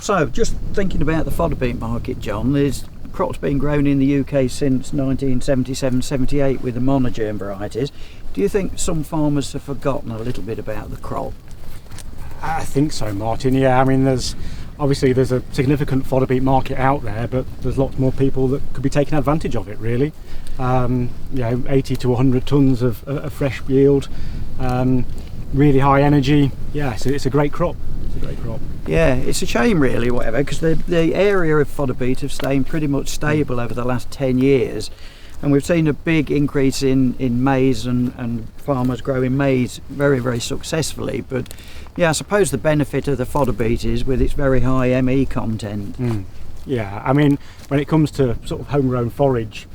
So, just thinking about the fodder beet market, John, there's crops being grown in the UK since 1977-78 with the monogerm varieties. Do you think some farmers have forgotten a little bit about the crop? I think so, Martin. Yeah, I mean, there's a significant fodder beet market out there, but there's lots more people that could be taking advantage of it, really. 80 to 100 tonnes of fresh yield, really high energy. Yeah, so it's a great crop. Yeah, it's a shame really, whatever, because the area of fodder beet have stayed pretty much stable over the last 10 years. And we've seen a big increase in maize and farmers growing maize very, very successfully. But yeah, I suppose the benefit of the fodder beet is with its very high ME content. Yeah, I mean, when it comes to sort of homegrown forage,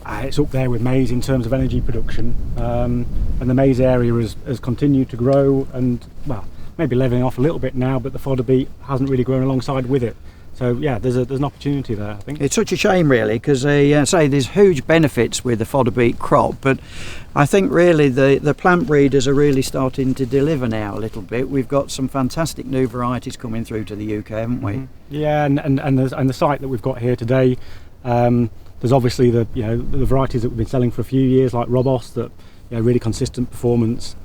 it's up there with maize in terms of energy production. And the maize area has continued to grow and, well, maybe leveling off a little bit now, but the fodder beet hasn't really grown alongside with it. So yeah, there's an opportunity there, I think. It's such a shame really, because say there's huge benefits with the fodder beet crop, but I think really the plant breeders are really starting to deliver now a little bit. We've got some fantastic new varieties coming through to the UK, haven't we? Yeah, and the site that we've got here today, there's obviously the varieties that we've been selling for a few years, like Robos, that really consistent performance.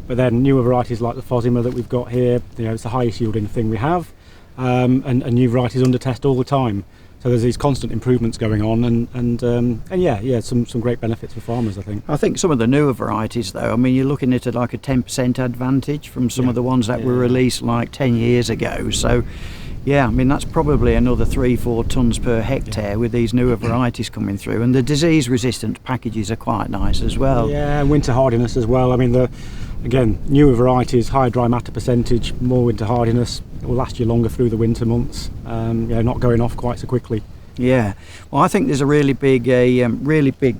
But then newer varieties like the Fosima that we've got here, it's the highest yielding thing we have. And new varieties under test all the time. So there's these constant improvements going on, and some great benefits for farmers, I think. I think some of the newer varieties, though, I mean, you're looking at like a 10% advantage from some of the ones that were released like 10 years ago. So, yeah, I mean, that's probably another 3-4 tonnes per hectare with these newer varieties coming through. And the disease-resistant packages are quite nice as well. Yeah, and winter hardiness as well. I mean, again, newer varieties, higher dry matter percentage, more winter hardiness. It will last you longer through the winter months, not going off quite so quickly. Yeah, well, I think there's a really big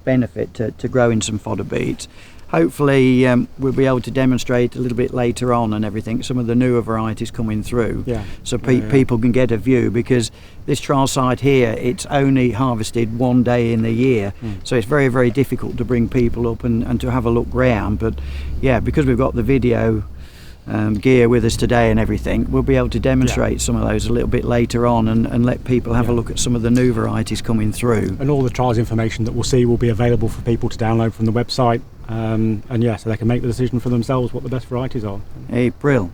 benefit to growing some fodder beet. Hopefully we'll be able to demonstrate a little bit later on and everything, some of the newer varieties coming through, so people can get a view, because this trial site here, it's only harvested one day in the year, so it's very, very difficult to bring people up and to have a look round. But yeah, because we've got the video gear with us today and everything, we'll be able to demonstrate some of those a little bit later on and let people have a look at some of the new varieties coming through. And all the trials information that we'll see will be available for people to download from the website, so they can make the decision for themselves what the best varieties are. Hey, brill.